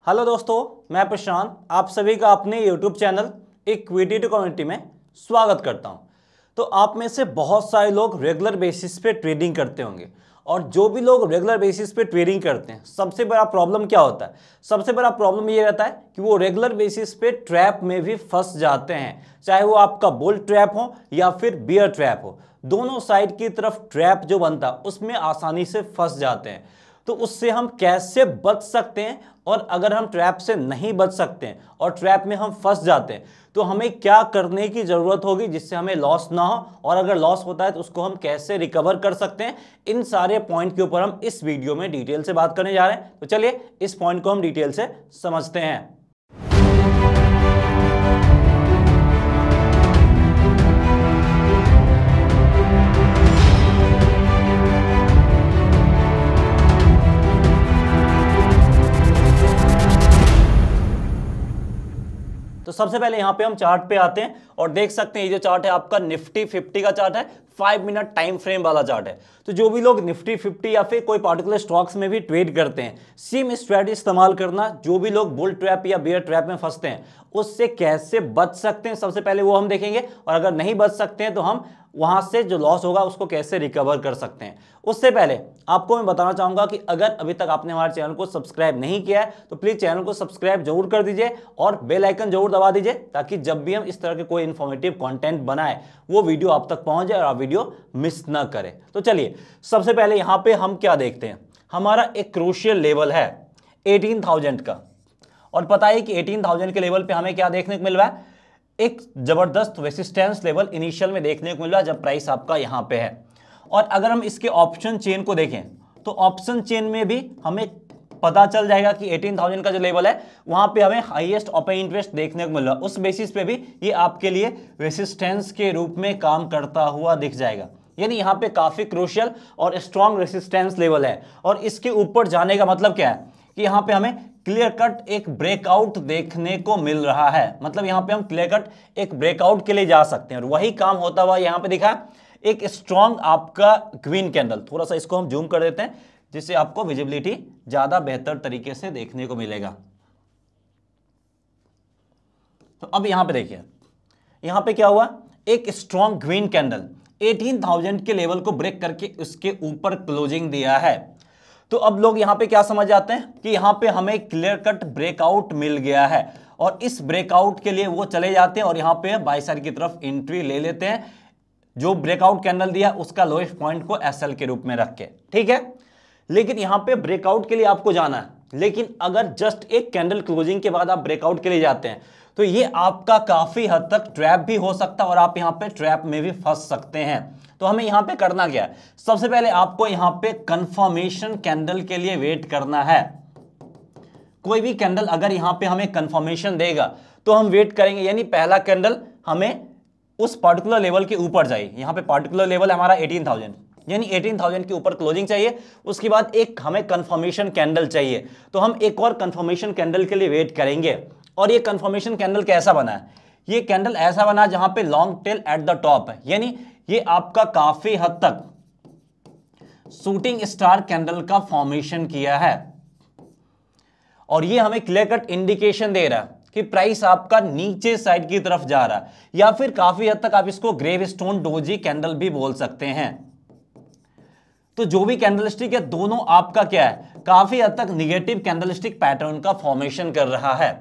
Hello दोस्तों, मैं प्रशांत आप सभी का अपने YouTube channel equity to community में स्वागत करता हूं। तो आप में से बहुत सारे लोग रेगुलर बेसिस पे ट्रेडिंग करते होंगे और जो भी लोग रेगुलर बेसिस पे ट्रेडिंग करते हैं सबसे बड़ा प्रॉब्लम क्या होता है? सबसे बड़ा प्रॉब्लम ये रहता है कि वो रेगुलर बेसिस पे ट्रैप में भी फंस जाते हैं, चाहे वो आपका बुल ट्रैप हो या फिर बियर ट्रैप हो। दोनों साइड की तरफ ट्रैप जो बनता है उसमें आसानी से फंस जाते हैं। तो उससे हम कैसे बच सकते हैं, और अगर हम ट्रैप से नहीं बच सकते हैं और ट्रैप में हम फंस जाते हैं तो हमें क्या करने की जरूरत होगी जिससे हमें लॉस ना हो, और अगर लॉस होता है तो उसको हम कैसे रिकवर कर सकते हैं। इन सारे पॉइंट के ऊपर हम इस वीडियो में डिटेल से बात करने जा रहे हैं। तो चलिए इस पॉइंट को हम डिटेल से समझते हैं। तो सबसे पहले यहां पे हम चार्ट पे आते हैं और देख सकते हैं ये जो चार्ट है आपका निफ्टी 50 का चार्ट है, 5 मिनट टाइम फ्रेम वाला चार्ट है। तो जो भी लोग निफ्टी 50 या फिर कोई पार्टिकुलर स्टॉक्स में भी ट्रेड करते हैं, सेम स्ट्रेटजी इस्तेमाल करना। जो भी लोग बुल ट्रैप या बियर ट्रैप में फंसते हैं उससे कैसे बच सकते हैं सबसे पहले वो हम देखेंगे, और अगर नहीं बच सकते हैं तो हम वहां से जो लॉस होगा उसको कैसे रिकवर कर सकते हैं। उससे पहले आपको मैं बताना चाहूंगा कि अगर अभी तक आपने हमारे चैनल को सब्सक्राइब नहीं किया है तो प्लीज चैनल को सब्सक्राइब जरूर कर दीजिए और बेल आइकन जरूर दबा दीजिए, ताकि जब भी हम इस तरह के कोई इंफॉर्मेटिव कंटेंट बनाए वो वीडियो आप तक पहुंच जाए और आप वीडियो मिस ना करें। तो चलिए सबसे पहले यहां पे हम क्या देखते हैं, हमारा एक क्रूशियल लेवल है 18,000 का, और पता है कि 18,000 के लेवल पे हमें क्या देखने को मिल रहा है, एक जबरदस्त रेसिस्टेंस लेवल इनिशियल में देखने को मिल रहा है जब प्राइस आपका यहां पे है। और अगर हम इसके ऑप्शन चेन को देखें तो ऑप्शन चेन में भी हमें पता चल जाएगा कि 18,000 का जो लेवल है वहां पे हमें हाईएस्ट ओपन इंटरेस्ट देखने को मिल रहा है। उस बेसिस पे भी ये आपके लिए रेसिस्टेंस के रूप में काम करता हुआ दिख जाएगा, यानी यहाँ पे काफी क्रूशियल और स्ट्रॉन्ग रेसिस्टेंस लेवल है। और इसके ऊपर जाने का मतलब क्या है कि यहाँ पे हमें क्लियर कट एक ब्रेकआउट देखने को मिल रहा है। मतलब यहाँ पे हम क्लियर कट एक ब्रेकआउट के लिए जा सकते हैं, और वही काम होता हुआ यहाँ पे दिखा एक स्ट्रॉन्ग आपका ग्रीन कैंडल। थोड़ा सा इसको हम जूम कर देते हैं जिससे आपको विजिबिलिटी ज्यादा बेहतर तरीके से देखने को मिलेगा। तो अब यहां पे देखिए, यहां पे क्या हुआ, एक स्ट्रॉन्ग ग्रीन कैंडल 18,000 के लेवल को ब्रेक करके उसके ऊपर क्लोजिंग दिया है। तो अब लोग यहां पे क्या समझ जाते हैं कि यहां पे हमें क्लियर कट ब्रेकआउट मिल गया है, और इस ब्रेकआउट के लिए वो चले जाते हैं और यहां पे बाय साइड की तरफ एंट्री ले लेते हैं, जो ब्रेकआउट कैंडल दिया उसका लोएस्ट पॉइंट को एसएल के रूप में रख के। ठीक है, लेकिन यहां पे ब्रेकआउट के लिए आपको जाना है, लेकिन अगर जस्ट एक कैंडल क्लोजिंग के बाद आप ब्रेकआउट के लिए जाते हैं तो ये आपका काफी हद तक ट्रैप भी हो सकता है और आप यहां पे ट्रैप में भी फंस सकते हैं। तो हमें यहां पे करना क्या है, सबसे पहले आपको यहां पे कंफर्मेशन कैंडल के लिए वेट करना है। कोई भी कैंडल अगर यहां पे हमें कंफर्मेशन देगा तो हम वेट करेंगे, यानी पहला कैंडल हमें उस पर्टिकुलर लेवल के ऊपर जाए। यहां पे पर्टिकुलर लेवल है हमारा 18,000, यानी 18,000 के ऊपर क्लोजिंग चाहिए। उसके बाद एक हमें कंफर्मेशन कैंडल चाहिए, तो हम एक और कंफर्मेशन कैंडल के लिए वेट करेंगे। और ये कंफर्मेशन कैंडल कैसा बना है, ये कैंडल ऐसा बना जहां पे long tell at the top है, यानी ये आपका काफी हद तक शूटिंग स्टार कैंडल का फॉर्मेशन किया है, और ये हमें क्लियर कट इंडिकेशन दे रहा है कि प्राइस आपका नीचे साइड की तरफ जा रहा है, या फिर काफी हद तक आप इसको ग्रेवस्टोन डोजी कैंडल भी बोल सकते हैं। तो जो भी कैंडलस्टिक है दोनों आपका क्या है, काफी हद तक निगेटिव कैंडलस्टिक पैटर्न का फॉर्मेशन कर रहा है।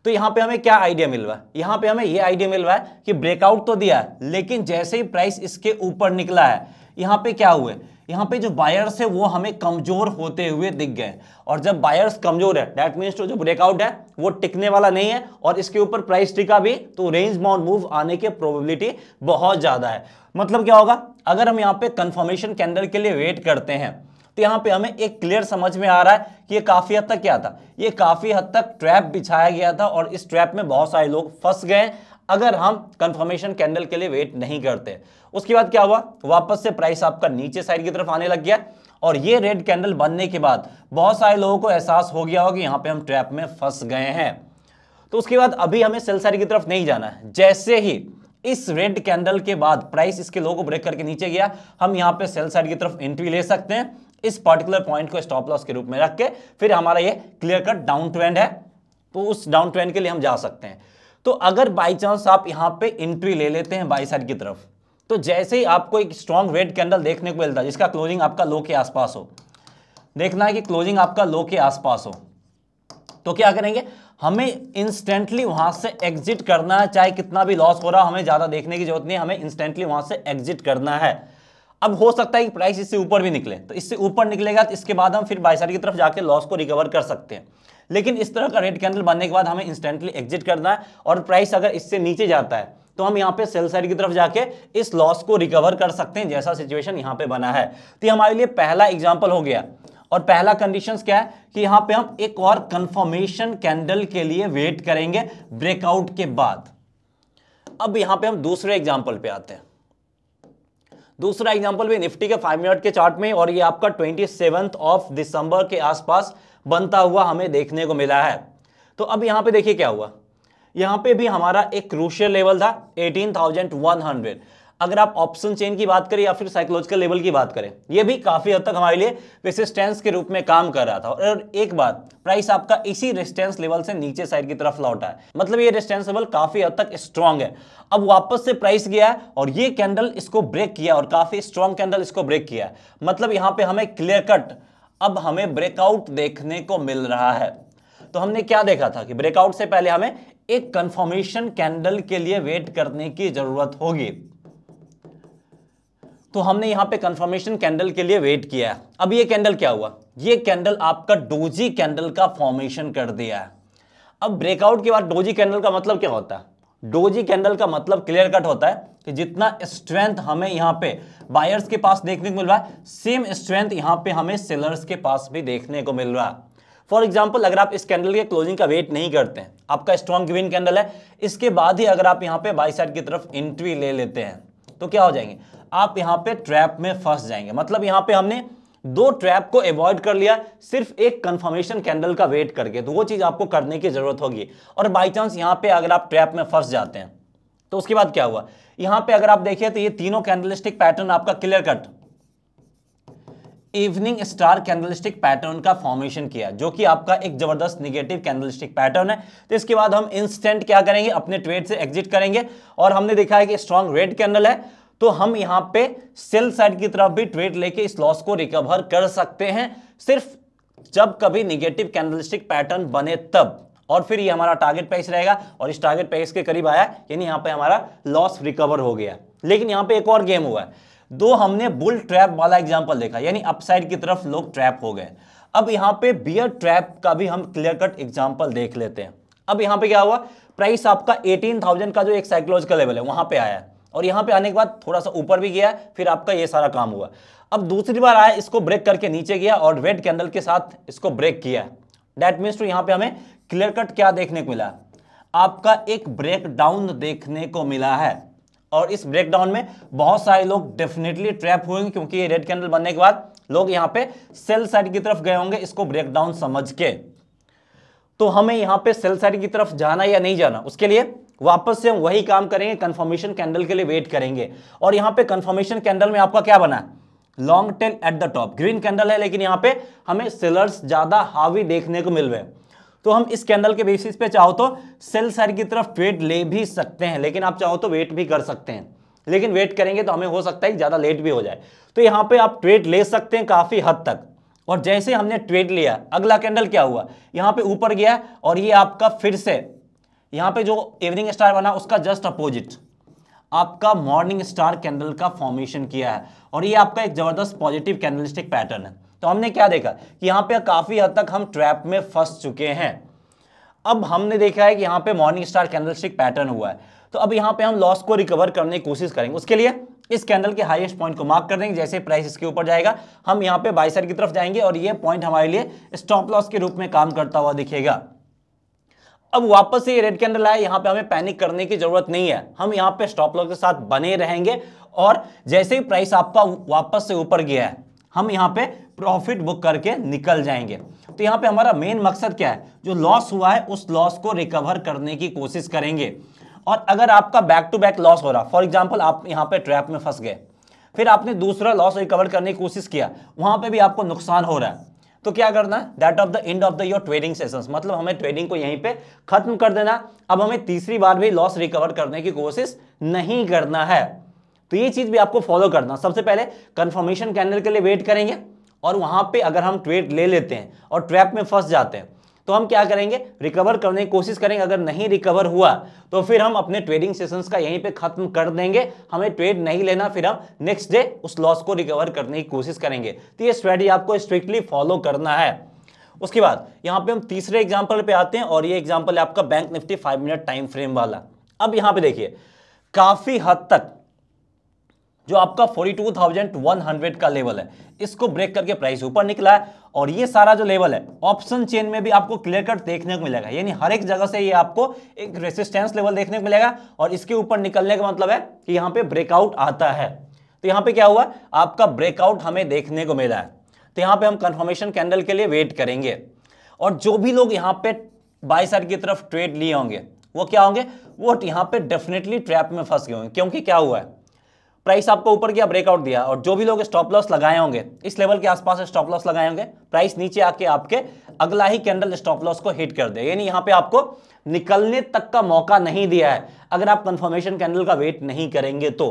तो यहां पे हमें क्या आइडिया मिल रहा है, यहां पे हमें यह आइडिया मिल रहा है कि ब्रेकआउट तो दिया है, लेकिन जैसे ही प्राइस इसके ऊपर निकला है यहां पे क्या हुआ, यहां पे जो बायर्स है वो हमें कमजोर होते हुए दिख गए। और जब बायर्स कमजोर है दैट मींस जो ब्रेकआउट है वो टिकने वाला नहीं है, और इसके ऊपर प्राइस टिका भी तो रेंज बाउंड मूव आने की प्रोबेबिलिटी बहुत ज्यादा है। मतलब क्या होगा, अगर हम यहां पे कंफर्मेशन कैंडल के लिए वेट करते हैं तो यहां पे हमें एक क्लियर समझ में आ रहा है कि ये काफी हद तक क्या था, ये काफी हद तक ट्रैप बिछाया गया था, और इस ट्रैप में बहुत सारे लोग फंस गए अगर हम कंफर्मेशन कैंडल के लिए वेट नहीं करते। उसके बाद क्या हुआ, वापस से प्राइस आपका नीचे साइड की तरफ आने लग गया, और ये रेड कैंडल बनने के बाद बहुत सारे लोगों को एहसास हो गया होगा कि यहां पे हम ट्रैप में फंस गए हैं। तो उसके बाद अभी हमें सेल साइड की तरफ नहीं जाना है। जैसे ही इस रेड कैंडल के बाद प्राइस इसके लो को ब्रेक करके नीचे गया, हम यहां पे सेल साइड की तरफ एंट्री ले सकते हैं। इस पर्टिकुलर पॉइंट को स्टॉप लॉस के रूप में रख के फिर हमारा ये क्लियर कट डाउन ट्रेंड है, तो उस डाउन ट्रेंड के लिए हम जा सकते हैं। तो अगर बाई चांस आप यहां पे एंट्री ले लेते हैं बाई साइड की तरफ, तो जैसे ही आपको एक स्ट्रॉन्ग रेड कैंडल देखने को मिलता है जिसका क्लोजिंग आपका लो के आसपास हो, देखना है कि क्लोजिंग आपका लो के आसपास हो, तो क्या करेंगे, हमें इंस्टेंटली वहां से एग्जिट करना है। चाहे कितना भी लॉस हो रहा हो, हमें ज्यादा देखने की जरूरत नहीं है, हमें इंस्टेंटली वहां से एग्जिट करना है। अब हो सकता है कि प्राइस इससे ऊपर भी निकले, तो इससे ऊपर निकलेगा तो इसके बाद हम फिर बाई साइड की तरफ जाके लॉस को रिकवर कर सकते हैं। लेकिन इस तरह का रेड कैंडल बनने के बाद हमें इंस्टेंटली एग्जिट करना है, और प्राइस अगर इससे नीचे जाता है तो हम यहाँ पे सेल साइड की तरफ जाके इस लॉस को रिकवर कर सकते हैं, जैसा सिचुएशन यहाँ पे बना है। तो ये हमारे लिए पहला एग्जाम्पल हो गया। और पहला कंडीशंस क्या है कि यहां पे हम एक और कंफर्मेशन कैंडल के लिए वेट करेंगे ब्रेकआउट के बाद। अब यहां पे हम दूसरे एग्जांपल पे आते हैं। दूसरा एग्जांपल भी निफ्टी के 5 मिनट के चार्ट में, और ये आपका 27 दिसंबर के आसपास बनता हुआ हमें देखने को मिला है। तो अब यहां पे देखिए क्या हुआ, यहां पे भी हमारा एक क्रूशियल लेवल था 18,100। अगर आप ऑप्शन चेन की बात करें या फिर साइकोलॉजिकल लेवल की बात करें, ये भी काफी हद तक हमारे लिए रेसिस्टेंस के रूप में काम कर रहा था। और एक बार प्राइस आपका इसी रेजिस्टेंस लेवल से नीचे साइड की तरफ लौटा है, मतलब ये रेजिस्टेंस लेवल काफी हद तक स्ट्रांग है। अब वापस से प्राइस गया है और ये कैंडल इसको ब्रेक किया, और काफी स्ट्रांग कैंडल इसको ब्रेक किया है, मतलब यहां पे हमें क्लियर कट अब हमें ब्रेकआउट देखने को मिल रहा है। तो हमने क्या देखा था कि ब्रेकआउट से पहले हमें एक कंफर्मेशन कैंडल के लिए वेट करने की जरूरत होगी। तो हमने यहां पे कंफर्मेशन कैंडल के लिए वेट किया है। अब ये कैंडल क्या हुआ, ये कैंडल आपका डोजी कैंडल का फॉर्मेशन कर दिया है। अब ब्रेकआउट के बाद डोजी कैंडल का मतलब क्या होता है, डोजी कैंडल का मतलब क्लियर कट होता है कि जितना स्ट्रेंथ हमें यहां पे बायर्स के पास देखने को मिल रहा है, सेम स्ट्रेंथ यहां पे हमें सेलर्स के पास भी देखने को मिल रहा है। फॉर एग्जाम्पल, अगर आप इस कैंडल के क्लोजिंग का वेट नहीं करते हैं, आपका स्ट्रॉन्ग ग्रीन कैंडल है, इसके बाद ही अगर आप यहां पे बाई साइड की तरफ एंट्री ले लेते हैं, तो क्या हो जाएंगे, आप यहां पे ट्रैप में फंस जाएंगे। मतलब यहां पे हमने दो ट्रैप को अवॉइड कर लिया सिर्फ एक कंफर्मेशन कैंडल का वेट करके, तो वो चीज आपको करने की जरूरत होगी। और बाई चांस यहां पे अगर आप ट्रैप में फंस जाते हैं तो उसके बाद क्या हुआ, यहां पे अगर आप देखिए तो ये तीनों कैंडलस्टिक पैटर्न आपका clear cut evening star candlestick pattern का फॉर्मेशन किया, जो कि आपका एक जबरदस्त नेगेटिव कैंडलस्टिक पैटर्न है। तो इसके बाद हम इंस्टेंट क्या करेंगे, अपने ट्रेड से एग्जिट करेंगे। और हमने देखा है कि स्ट्रॉन्ग रेड कैंडल है, तो हम यहां पे सेल साइड की तरफ भी ट्रेड लेके इस लॉस को रिकवर कर सकते हैं, सिर्फ जब कभी नेगेटिव कैंडलस्टिक पैटर्न बने तब। और फिर ये हमारा टारगेट प्राइस रहेगा, और इस टारगेट प्राइस के करीब आया, यानी यहां पे हमारा लॉस रिकवर हो गया। लेकिन यहां पे एक और गेम हुआ है, दो हमने बुल ट्रैप वाला एग्जांपल देखा, यानी अपसाइड की तरफ लोग ट्रैप हो गए। अब यहां पे बियर ट्रैप का भी हम क्लियर कट एग्जांपल देख लेते हैं। अब यहां पे क्या हुआ, प्राइस आपका 18,000 का जो एक साइकोलॉजिकल लेवल है वहां पे आया, और यहां पे आने के बाद थोड़ा सा ऊपर भी गया, फिर आपका ये सारा काम हुआ। अब दूसरी बार आया, इसको ब्रेक करके नीचे गया और रेड कैंडल के साथ इसको ब्रेक किया। दैट मीन्स तो यहां पे हमें क्लियर कट क्या देखने को मिला, आपका एक ब्रेक डाउन देखने को मिला है। और इस ब्रेकडाउन में बहुत सारे लोग डेफिनेटली ट्रैप हुएंगे, क्योंकि ये रेड कैंडल बनने के बाद लोग यहां पे सेल साइड की तरफ गए होंगे इसको ब्रेकडाउन समझ के। तो हमें यहां पे सेल साइड की तरफ जाना या नहीं जाना, उसके लिए वापस से हम वही काम करेंगे, कंफर्मेशन कैंडल के लिए वेट करेंगे। और यहां पे कंफर्मेशन कैंडल में आपका क्या बना है, long tell at the top, green candle है, लेकिन यहां पे हमें सेलर्स ज्यादा हावी देखने को मिल रहे हैं। तो हम इस कैंडल के बेसिस पे चाहो तो सेल साइड की तरफ ट्रेड ले भी सकते हैं, लेकिन आप चाहो तो वेट भी कर सकते हैं। लेकिन वेट करेंगे तो हमें हो सकता है कि ज्यादा लेट भी हो जाए। तो यहां पे आप ट्रेड ले सकते हैं काफी हद तक। और जैसे हमने ट्रेड लिया, अगला कैंडल क्या हुआ, यहां पे ऊपर गया, और ये आपका फिर से यहां पे जो इवनिंग स्टार बना उसका जस्ट अपोजिट आपका मॉर्निंग स्टार कैंडल का फॉर्मेशन किया है, और ये आपका एक जबरदस्त पॉजिटिव कैंडलस्टिक पैटर्न है। तो हमने क्या देखा कि यहां पे काफी हद तक हम ट्रैप में फंस चुके हैं। अब हमने देखा है कि यहां पे मॉर्निंग स्टार कैंडलस्टिक पैटर्न हुआ है, तो अब यहां पे हम लॉस को रिकवर करने की कोशिश करेंगे। उसके लिए इस कैंडल के हाईएस्ट पॉइंट को मार्क कर देंगे, जैसे प्राइस इसके ऊपर जाएगा हम यहां पे बाय साइड की तरफ जाएंगे, और ये पॉइंट हमारे लिए स्टॉप लॉस के रूप में काम करता हुआ दिखेगा। अब वापस से ये रेड कैंडल आया, यहां पे हमें पैनिक करने की जरूरत नहीं है, हम यहां पे स्टॉप लॉस के साथ बने रहेंगे। और जैसे ही प्राइस आपका वापस से ऊपर गया है, हम यहां पे प्रॉफिट बुक करके निकल जाएंगे। तो यहां पे हमारा मेन मकसद क्या है, जो लॉस हुआ है उस लॉस को रिकवर करने की कोशिश करेंगे। और अगर आपका बैक टू बैक लॉस हो रहा, फॉर एग्जांपल आप यहां पे ट्रैप में फंस गए, फिर आपने दूसरा लॉस रिकवर करने की कोशिश किया, वहां पे भी आपको नुकसान हो रहा है, तो क्या करना है, that of the end of the your trading sessions, मतलब हमें ट्रेडिंग को यहीं पे खत्म कर देना। अब हमें तीसरी बार भी लॉस रिकवर करने की कोशिश नहीं करना है। तो ये चीज भी आपको फॉलो करना। सबसे पहले कंफर्मेशन कैंडल के लिए वेट करेंगे, और वहां पे अगर हम ट्रेड ले लेते हैं और ट्रैप में फंस जाते हैं तो हम क्या करेंगे, रिकवर करने की कोशिश करेंगे। अगर नहीं रिकवर हुआ तो फिर हम अपने ट्रेडिंग सेशंस का यहीं पे खत्म कर देंगे, हमें ट्रेड नहीं लेना, फिर हम नेक्स्ट डे उस लॉस को रिकवर करने की कोशिश करेंगे। तो ये स्ट्रेटजी आपको स्ट्रिक्टली फॉलो करना है। उसके बाद यहाँ पे हम तीसरे एग्जाम्पल पे आते हैं, और ये एग्जाम्पल है आपका bank Nifty 5 minute time frame वाला। अब यहाँ पे देखिए काफी हद तक जो आपका 42,100 का लेवल है, इसको ब्रेक करके प्राइस ऊपर निकला है, और ये सारा जो लेवल है ऑप्शन चेन में भी आपको क्लियर कट देखने को मिलेगा, यानी हर एक जगह से ये आपको एक रेसिस्टेंस लेवल देखने को मिलेगा, और इसके ऊपर निकलने का मतलब है कि यहाँ पे ब्रेकआउट आता है। तो यहाँ पे क्या हुआ, आपका ब्रेकआउट हमें देखने को मिला है। तो यहाँ पे हम कंफर्मेशन कैंडल के लिए वेट करेंगे, और जो भी लोग यहाँ पे बाय साइड की तरफ ट्रेड लिए होंगे वो क्या होंगे, वो यहाँ पे डेफिनेटली ट्रैप में फंस गए होंगे। क्योंकि क्या हुआ है, प्राइस आपको ऊपर गया, ब्रेकआउट दिया, और जो भी लोग स्टॉप लॉस लगाए होंगे इस लेवल के आसपास स्टॉप लॉस लगाए होंगे, प्राइस नीचे आके आपके अगला ही कैंडल स्टॉप लॉस को हिट कर दे, यानी यहाँ पे आपको निकलने तक का मौका नहीं दिया है अगर आप कंफर्मेशन कैंडल का वेट नहीं करेंगे तो।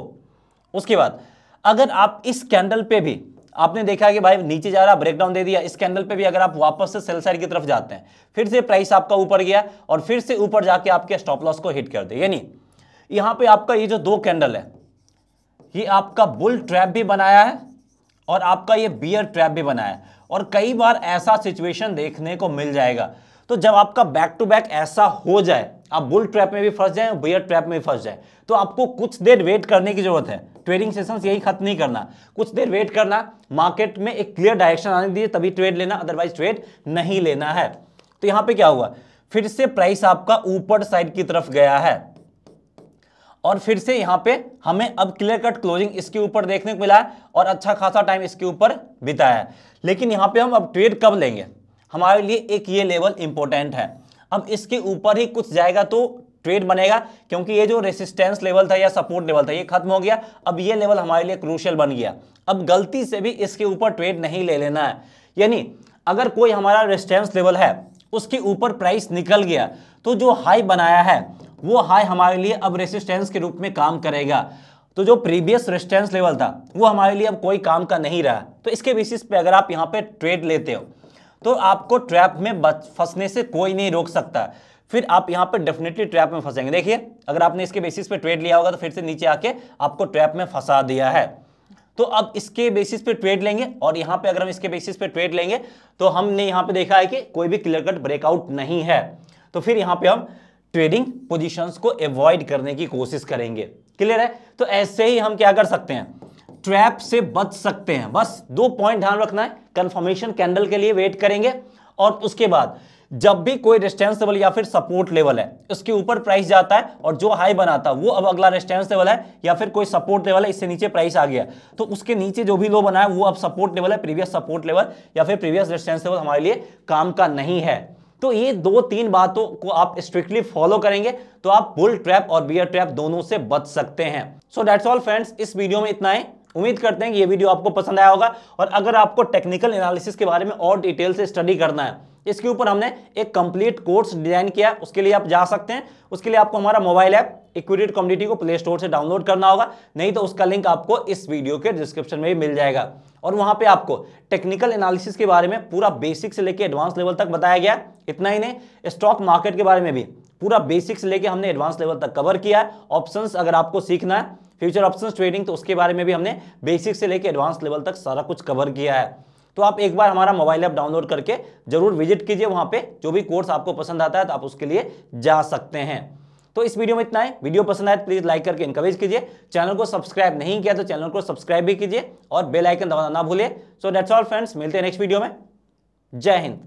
उसके बाद अगर आप इस कैंडल पे भी आपने देखा कि भाई नीचे जा रहा, ब्रेकडाउन दे दिया, इस कैंडल पे भी अगर आप वापस से सेल साइड की तरफ जाते हैं, फिर से प्राइस आपका ऊपर गया और फिर से ऊपर जाके आपके स्टॉप लॉस को हिट कर दे, यानी यहां पे आपका ये जो दो कैंडल है ये आपका बुल ट्रैप भी बनाया है और आपका ये बियर ट्रैप भी बनाया है। और कई बार ऐसा सिचुएशन देखने को मिल जाएगा, तो जब आपका बैक टू बैक ऐसा हो जाए, आप बुल ट्रैप में भी फंस जाए और बियर ट्रैप में भी फंस जाए, तो आपको कुछ देर वेट करने की जरूरत है। ट्रेडिंग सेशंस यही खत्म नहीं करना, कुछ देर वेट करना, मार्केट में एक क्लियर डायरेक्शन आने दीजिए तभी ट्रेड लेना, अदरवाइज ट्रेड नहीं लेना है। तो यहां पे क्या हुआ, फिर से प्राइस आपका ऊपर साइड की तरफ गया है, और फिर से यहां पे हमें अब क्लियर कट क्लोजिंग इसके ऊपर देखने को मिला है और अच्छा खासा टाइम इसके ऊपर बिताया है। लेकिन यहां पे हम अब ट्रेड कब लेंगे, हमारे लिए एक ये लेवल इंपॉर्टेंट है। अब इसके ऊपर ही कुछ जाएगा तो ट्रेड बनेगा, क्योंकि ये जो रेसिस्टेंस लेवल था या सपोर्ट लेवल था ये खत्म हो गया, अब ये लेवल हमारे लिए क्रूशियल बन गया। अब गलती से भी इसके ऊपर ट्रेड नहीं ले लेना है, यानी अगर कोई हमारा रेजिस्टेंस लेवल है उसके ऊपर प्राइस निकल गया तो जो हाई बनाया है वो हाई हमारे लिए अब रेसिस्टेंस के रूप में काम करेगा। तो जो प्रीवियस रेजिस्टेंस लेवल था वो हमारे लिए अब कोई काम का नहीं रहा। तो इसके बेसिस पे अगर आप यहाँ पे ट्रेड लेते हो तो आपको ट्रैप में फंसने से कोई नहीं रोक सकता, फिर आप यहाँ पे डेफिनेटली ट्रैप में फंसेंगे। देखिए अगर आपने इसके बेसिस पे ट्रेड लिया होगा तो फिर से नीचे आके आपको ट्रैप में फंसा दिया है। तो अब इसके बेसिस पे ट्रेड लेंगे, और यहाँ पे अगर हम इसके बेसिस पे ट्रेड लेंगे तो हमने यहाँ पे देखा है कि कोई भी क्लियर कट ब्रेकआउट नहीं है, तो फिर यहाँ पे हम ट्रेडिंग पोजीशंस को अवॉइड करने की कोशिश करेंगे। क्लियर है? तो ऐसे ही हम क्या कर सकते हैं, ट्रैप से बच सकते हैं। बस दो पॉइंट ध्यान रखना है, कंफर्मेशन कैंडल के लिए वेट करेंगे, और उसके बाद जब भी कोई रेजिस्टेंस लेवल या फिर सपोर्ट लेवल है उसके ऊपर प्राइस जाता है और जो हाई बनाता है वो अब अगला रेजिस्टेंस लेवल है या फिर कोई सपोर्ट लेवल है, इससे नीचे प्राइस आ गया तो उसके नीचे जो भी लो बना है वो अब सपोर्ट लेवल है, प्रीवियस सपोर्ट लेवल या फिर प्रीवियस रेजिस्टेंस लेवल हमारे लिए काम का नहीं है। तो ये दो तीन बातों को आप स्ट्रिक्टली फॉलो करेंगे तो आप बुल ट्रैप और बियर ट्रैप दोनों से बच सकते हैं। सो दैट्स ऑल फ्रेंड्स, इस वीडियो में इतना ही। उम्मीद करते हैं कि ये वीडियो आपको पसंद आया होगा, और अगर आपको टेक्निकल एनालिसिस के बारे में और डिटेल से स्टडी करना है, इसके ऊपर हमने एक कंप्लीट कोर्स डिजाइन किया, उसके लिए आप जा सकते हैं। उसके लिए आपको हमारा मोबाइल ऐप इक्विटी कम्युनिटी को प्ले स्टोर से डाउनलोड करना होगा, नहीं तो उसका लिंक आपको इस वीडियो के डिस्क्रिप्शन में भी मिल जाएगा। और वहां पे आपको टेक्निकल एनालिसिस के बारे में पूरा बेसिक से लेकर एडवांस लेवल तक बताया गया। इतना ही नहीं, स्टॉक मार्केट के बारे में भी पूरा बेसिक से लेकर हमने एडवांस लेवल तक कवर किया है। ऑप्शंस अगर आपको सीखना है, फ्यूचर ऑप्शंस ट्रेडिंग, तो उसके बारे में भी हमने बेसिक से लेकर एडवांस लेवल तक सारा कुछ कवर किया है। तो आप एक बार हमारा मोबाइल ऐप डाउनलोड करके जरूर विजिट कीजिए, वहां पे जो भी कोर्स आपको पसंद आता है तो आप उसके लिए जा सकते हैं। तो इस वीडियो में इतना है। वीडियो पसंद आए तो प्लीज लाइक करके इनकरेज कीजिए, चैनल को सब्सक्राइब नहीं किया तो चैनल को सब्सक्राइब भी कीजिए और बेल आइकन दबाना ना भूलिए। सो दैट्स ऑल फ्रेंड्स, मिलते हैं नेक्स्ट वीडियो में। जय हिंद।